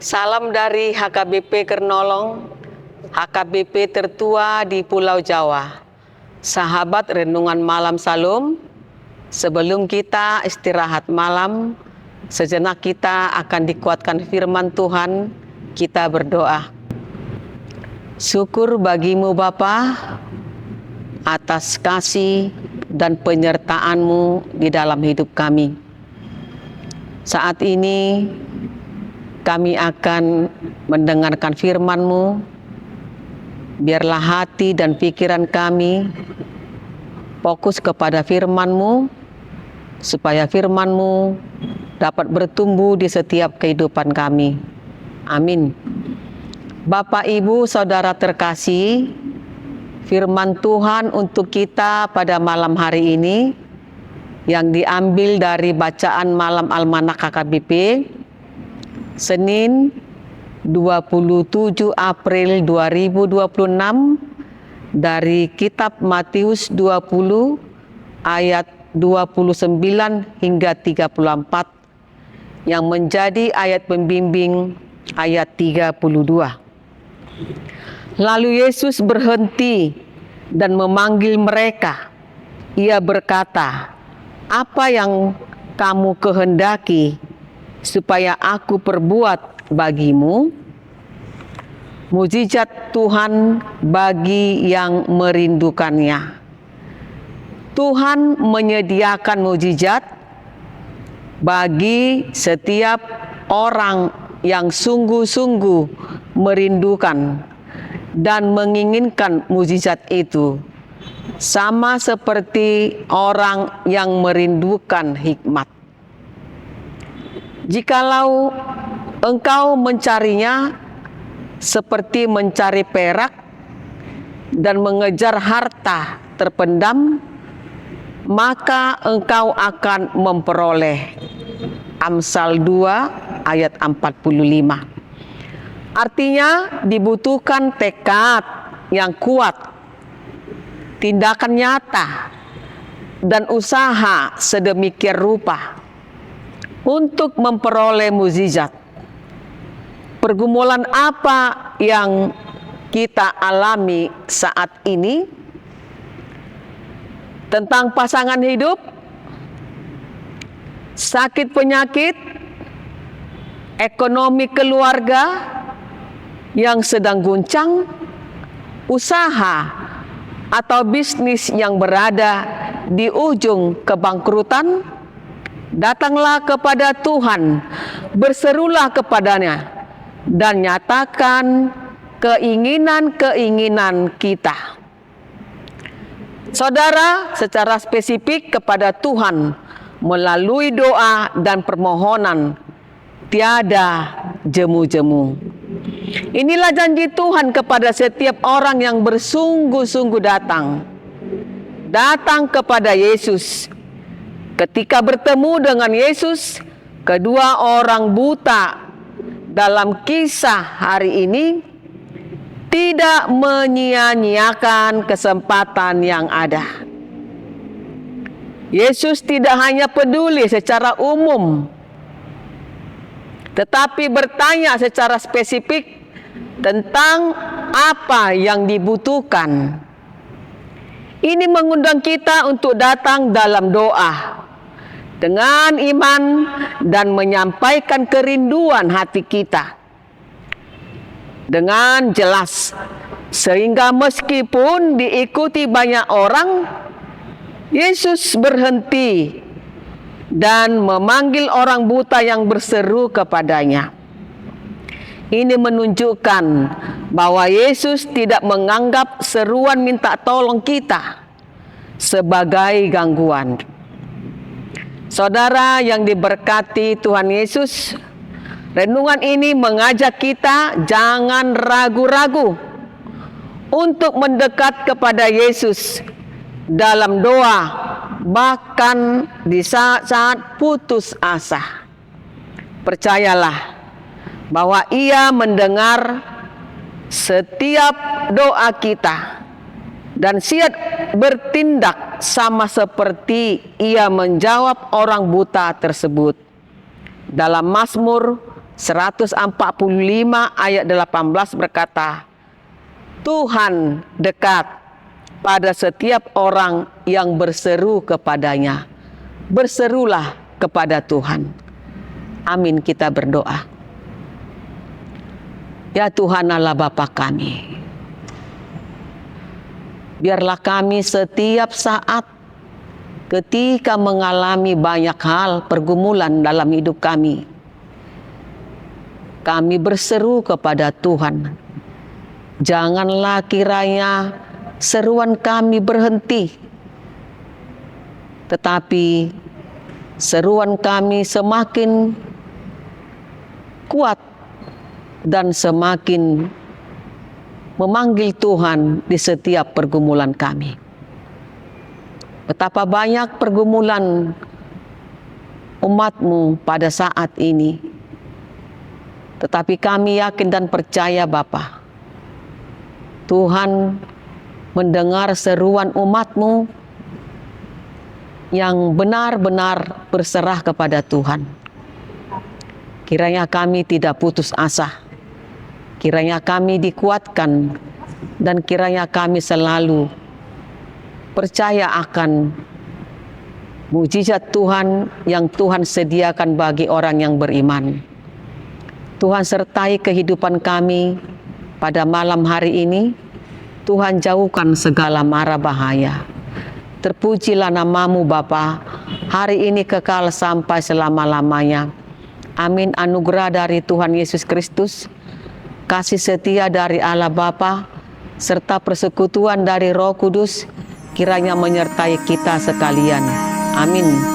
Salam dari HKBP Kernolong, HKBP tertua di Pulau Jawa. Sahabat Renungan Malam Salum, sebelum kita istirahat malam, sejenak kita akan dikuatkan firman Tuhan. Kita berdoa. Syukur bagimu Bapa atas kasih dan penyertaan-Mu di dalam hidup kami. Saat ini kami akan mendengarkan firman-Mu. Biarlah hati dan pikiran kami fokus kepada firman-Mu, supaya firman-Mu dapat bertumbuh di setiap kehidupan kami. Amin. Bapak, Ibu, Saudara terkasih, firman Tuhan untuk kita pada malam hari ini yang diambil dari bacaan malam Almanak HKBP Senin 27 April 2026 dari kitab Matius 20 ayat 29 hingga 34 yang menjadi ayat pembimbing ayat 32. Lalu Yesus berhenti dan memanggil mereka. Ia berkata, "Apa yang kamu kehendaki supaya aku perbuat bagimu?" Mukjizat Tuhan bagi yang merindukannya. Tuhan menyediakan mukjizat bagi setiap orang yang sungguh-sungguh merindukan dan menginginkan mukjizat itu, sama seperti orang yang merindukan hikmat. Jikalau engkau mencarinya seperti mencari perak dan mengejar harta terpendam, maka engkau akan memperoleh. Amsal 2 ayat 45. Artinya dibutuhkan tekad yang kuat, tindakan nyata, dan usaha sedemikian rupa untuk memperoleh mukjizat. Pergumulan apa yang kita alami saat ini? Tentang pasangan hidup, sakit penyakit, ekonomi keluarga yang sedang guncang, usaha atau bisnis yang berada di ujung kebangkrutan. Datanglah kepada Tuhan, berserulah kepadanya, dan nyatakan keinginan-keinginan kita. Saudara, secara spesifik kepada Tuhan melalui doa dan permohonan, tiada jemu-jemu. Inilah janji Tuhan kepada setiap orang yang bersungguh-sungguh datang kepada Yesus. Ketika bertemu dengan Yesus, kedua orang buta dalam kisah hari ini tidak menyia-nyiakan kesempatan yang ada. Yesus tidak hanya peduli secara umum, tetapi bertanya secara spesifik tentang apa yang dibutuhkan. Ini mengundang kita untuk datang dalam doa dengan iman dan menyampaikan kerinduan hati kita dengan jelas, sehingga meskipun diikuti banyak orang, Yesus berhenti dan memanggil orang buta yang berseru kepadanya. Ini menunjukkan bahwa Yesus tidak menganggap seruan minta tolong kita sebagai gangguan. Saudara yang diberkati Tuhan Yesus, renungan ini mengajak kita jangan ragu-ragu untuk mendekat kepada Yesus dalam doa, bahkan di saat putus asa. Percayalah bahwa Ia mendengar setiap doa kita dan siap bertindak sama seperti Ia menjawab orang buta tersebut. Dalam Mazmur 145 ayat 18 berkata, Tuhan dekat pada setiap orang yang berseru kepadanya. Berserulah kepada Tuhan. Amin, kita berdoa. Ya Tuhan Allah Bapa kami, biarlah kami setiap saat ketika mengalami banyak hal pergumulan dalam hidup kami berseru kepada Tuhan. Janganlah kiranya seruan kami berhenti, tetapi seruan kami semakin kuat dan semakin memanggil Tuhan di setiap pergumulan kami. Betapa banyak pergumulan umat-Mu pada saat ini, tetapi kami yakin dan percaya Bapa, Tuhan mendengar seruan umat-Mu yang benar-benar berserah kepada Tuhan. Kiranya kami tidak putus asa, kiranya kami dikuatkan, dan kiranya kami selalu percaya akan mujizat Tuhan yang Tuhan sediakan bagi orang yang beriman. Tuhan sertai kehidupan kami pada malam hari ini. Tuhan jauhkan segala mara bahaya. Terpujilah nama-Mu Bapa, hari ini kekal sampai selama-lamanya. Amin. Anugerah dari Tuhan Yesus Kristus, kasih setia dari Allah Bapa, serta persekutuan dari Roh Kudus kiranya menyertai kita sekalian. Amin.